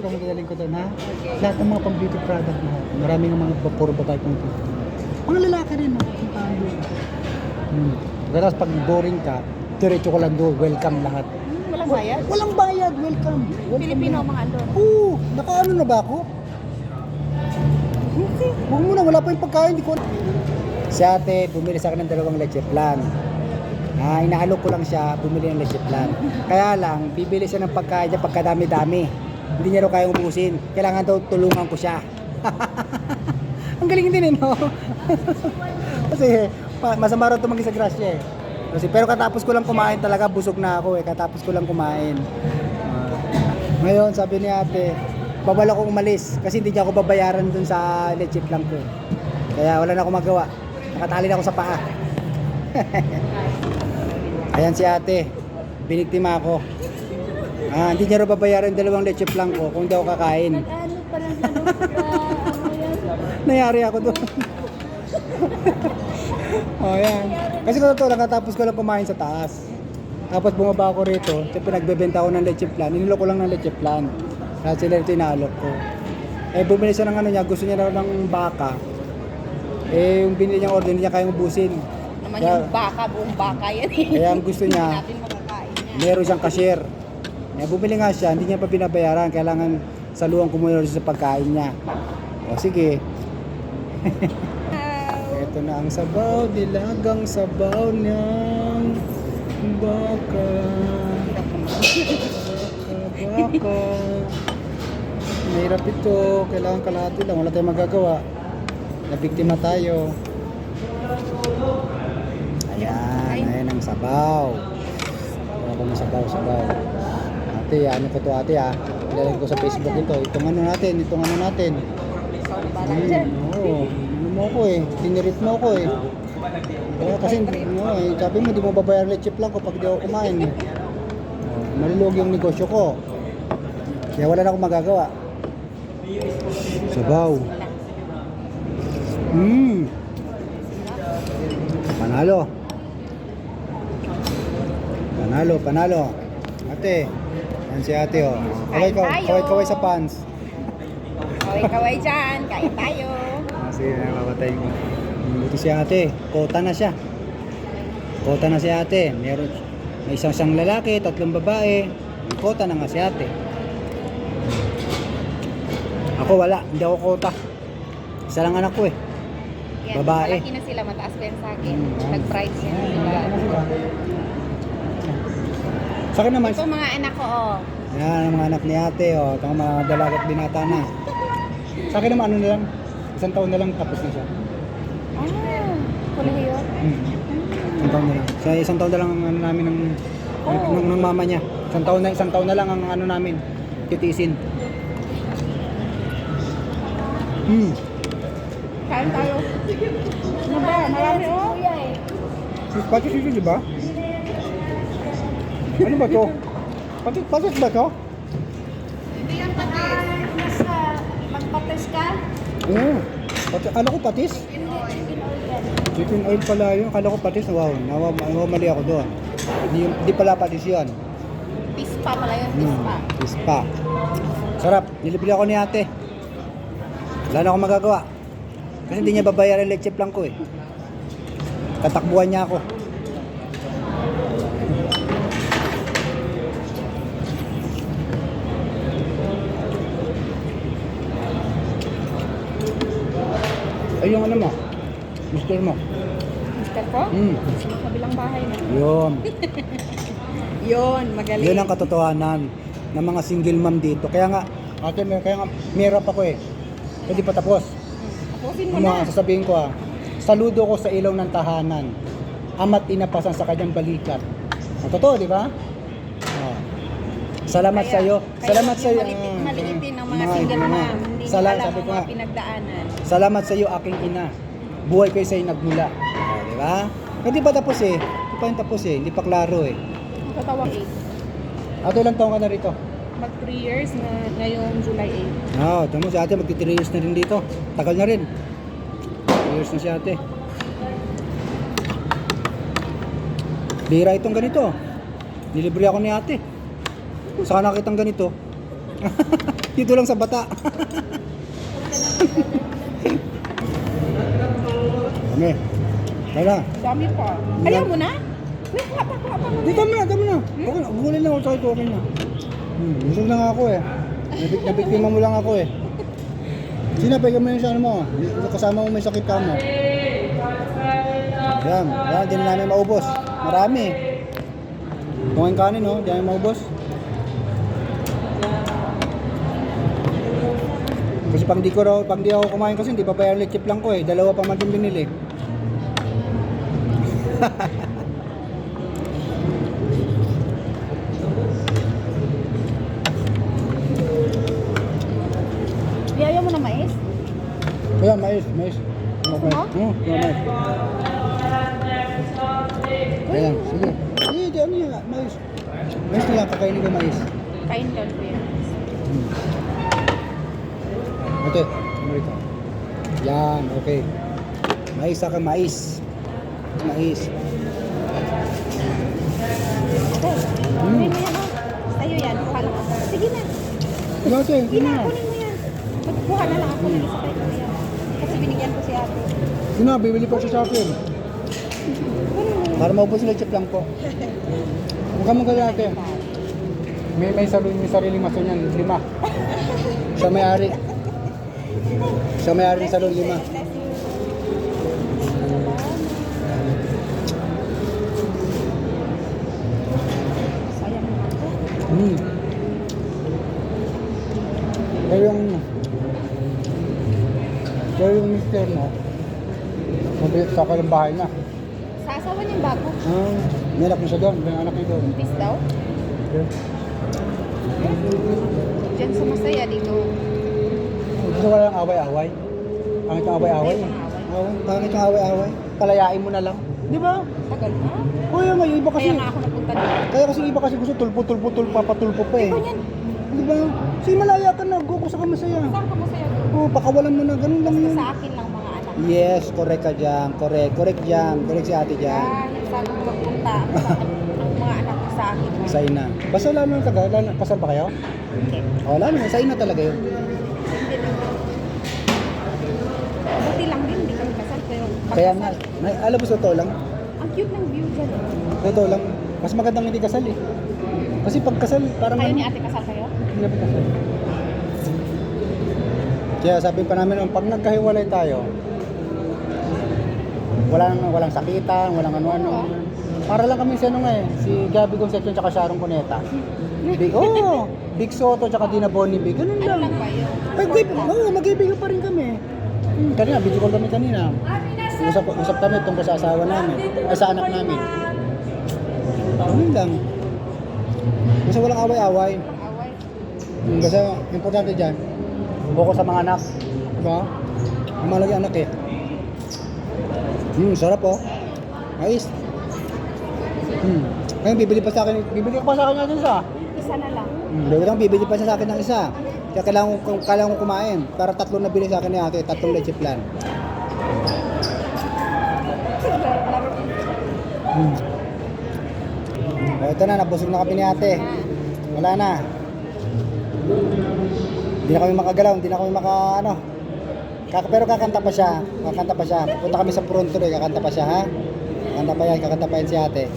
ikaw magdadaling ko doon, ha? Lahat ng mga pang-beauty product na. Maraming mga puro babae pang beauty. Mga lalaki rin, no? Tapos pag boring ka, diretso ko lang doon, welcome lahat. Walang bayad? Walang bayad, welcome. Pilipino ang mga andon. Oo, nakaano na ba ako? Huwag muna, wala pa yung pagkain, di ko. Si ate, bumili sa akin ng 2 leche plan. Inaalok ko lang siya, bumili ng leche plan. Kaya lang, bibili siya ng pagkain niya pagkadami-dami. Hindi niya raw kayang ubusin. Kailangan daw tulungan ko siya. Ang galing din, no? Kasi, masama raw tumanggi sa grasya, eh. Pero katapos ko lang kumain talaga, busog na ako, eh. Katapos ko lang kumain. Ngayon, sabi ni ate, babala ko umalis kasi hindi niya ako babayaran dun sa leche plan ko. Kaya wala na akong magawa. Nakatali na ako sa paa. Ayan si ate, biniktima ako. Hindi niya rin babayaran 2 leche plan ko kung hindi ako kakain. Nag-ano pa lang sa Nayari ako doon. Ayan. Kasi kung totoo, nakatapos ko lang kumain sa taas. Tapos bumaba ako rito, siyempre nagbebenta ako ng leche plan. Inilok ko lang ng leche plan. Kasi sila ito inaalok ko. Bumili siya ng ano niya, gusto niya raw ng baka. Yung binili niyang order, hindi niya kayang ubusin. naman yung baka, buong baka yan eh. Kaya ang gusto niya, Hindi natin makakain yan. meron siyang cashier. Bumili nga siya, hindi niya pa binabayaran. Kailangan saluhan ko muna sa pagkain niya. O sige. Ito na ang sabaw, dilagang sabaw ng baka. Baka. Mahirap ito, kailangan kalahati lang, wala tayong magagawa. Nabiktima tayo. Ayan ang sabaw. Wala ko ng sabaw. Ate, ano ko to ate ilalagay ko sa Facebook ito. Itong ano natin. Oo, ano mo ko tinirit mo ko Kaya kasi, sabi mo, di mo babayar leche plan ko pag di ako kumain malulog yung negosyo ko. Kaya wala na akong magagawa. Sabaw. Panalo. Ate, yan si ate Kaway sa pants. Kaway dyan, kain tayo. Sige, nakapatay ko. Buti si ate, kota na siya. Kota na si ate. May isang lalaki, 3 babae. Kota na nga si ate. Ako wala, hindi ako kota. Isa lang anak ko Yan, babae. malaki na sila, mataas pa yan sa akin. Nag-pride siya sila. Sa akin naman, Ito mga anak ko, yan ang mga anak ni ate, ito ang mga dalagat binata na. Sa akin naman, ano na lang, 1 taon na lang tapos na siya. Kolehiyo? 1 taon na lang. Sa 1 taon na lang ang ano namin ng mama niya. 1 taon na lang ang ano namin, titiisin. Kain tayo. Ano ba? Marami Patis ito, di ba? Ano ba to? Patis ba to? Hindi yan patis. Magpatis ka? Ano ko patis? Chicken oil pala yun. Akala ko patis. Wow, mali ako doon. Hindi pala patis yun. Pispa pala yun, pispa. Pispa. Sarap. Nilibili ako ni ate. Wala na akong magagawa. Kasi hindi niya babayaran leche plan ko Tatakbuhan niya ako. Ay, yung ano mo? Mister mo? Mister ko? Sa bilang bahay na. Yun. Yun, magaling. Yun ang katotohanan ng mga single mom dito. Kaya nga, mayroon ako Hindi pa tapos. Tapusin mo na. Sasabihin ko saludo ko sa ilaw ng tahanan. Ama't inapasan sa kanyang balikat. Totoo, di ba? Salamat sa iyo. Salamat sa iyo. Maliitin ng mga single mom. Hindi nila alam ang mga pinagdaanan. Salamat sa iyo, aking ina. Buhay ko sa'yo nagmula. Di ba? Hindi pa tapos Hindi pa yung tapos Hindi pa klaro Tatawag 8. Ato ilang taon ka na rito? Mag 3 years na ngayong July 8. Tama si ate, magti 3 years na rin dito. Tagal na rin. 3 years na si ate. Bira itong ganito. Nilibre ako ni ate. Saka nakitang ganito. Dito lang sa bata. Kami. Kaya. Dami pa. Ayaw mo na? Wait, kuha pa. Dito mo na, dami na. Okay na, gulin lang ako sa ito, okay na. Busog na nga ako eh. Nabiktima mo lang ako eh. Sinapay ka mo yung sa ano mo. Kasama mo may sakit ka mo. Yan, di na namin maubos. Marami. Tungin kanin no, di namin maubos. Kasi pag di ako kumain kasi hindi pa pa yung lechip lang ko eh. Dalawa pa man din binili. Ayaw mo na mais? Kaya mais. Gusto mo? Mais. Ayan, sige. Sige, di ano yan, mais. Mais na lang, kakainin ko mais. Kain doon, kuya. Ate, ano ito? Yan, okay. Mais saka mais. Mais. Okay. Kunin mo yan, oh. Sa'yo yan. Kuha lang ako. Sige na. Ito ate, Sige yun na, na. kunin mo yan. Magkuha na lang ako ng isa kayo. Kasi binigyan ko si ate. Yun na, bibili pa siya sa akin. Kunin mo. Para maubos sila chip lang po. Huwag ka magaling ate. May sariling maso niyan, 5. Siya may-ari. Siya may-ari ng salon, 5. Sayang naman to. Kaya yung mister mo, mabilis sa kalang bahay na. Sa asawa niyang bago. May anak mo siya doon, may anak niya doon. Buntis daw. Diyan sa Masaya dito. Gusto ko lang away-away. Pangit ang away-away. Ay, pang-away. Oo, pangit ang away-away. Palayain mo na lang. Di ba? Tagal na. Kuya nga, yung iba kasi. Kaya nga ako napunta dito. Kaya kasi iba kasi gusto tulpo, papatulpo pa eh. Ikaw yan. Di ba? Sige, malaya ka na. Go ko sa Kamasaya. Saan ka Masaya doon? Oo, pakawalan mo na. Ganun lang Basta yun. sa akin lang mga anak. Yes, correct ka dyan. Correct dyan. Correct si ate dyan. Kahit saan ako magpunta, ang mga anak ko sa akin. Sa ina. Basta wala naman taga. Kasal ba kayo? Okay. Wala naman. Sa ina talaga yun. Hindi lang. Buti lang din, hindi kami kasal. Pero Kaya nga, pagkasal, alam mo sa totoo lang. ang cute ng view dyan. Totoo lang. Mas magandang hindi kasal eh. Kasi pag kasal, parang Kayo ano, ni ate kasal kayo? hindi na kasal. Kaya sabi pa namin, pag nagkahiwalay tayo, walang sakitan, walang ano-ano. Para lang kami si ano nga eh, si Gabby Concepcion tsaka Sharon Cuneta. Big Soto tsaka Dina Bonibi, ganun Ano lang. lang ba yun? Mag-ibigan pa rin kami. Kanina, video call kami kanina. Usap kami tungkol sa asawa namin, sa anak namin. Ganun lang. Kasi walang away-away. Away. Kasi importante dyan, buko sa mga anak. Diba? Ang malagi anak eh. Sarap oh. Ayos. Ngayon bibili ka pa sa akin natin isa. Isa na lang. Bibili pa siya sa akin ng isa. Kaya kailangan ko kumain. Para 3 na bili sa akin ni ate, 3 leche plan. Ito na, nabusog na kami ni ate. Wala na. Hindi na kami makagalaw, hindi na kami pero kakanta pa siya. Punta kami sa front tuloy, kakanta pa siya ha. Kakanta pa yan si ate.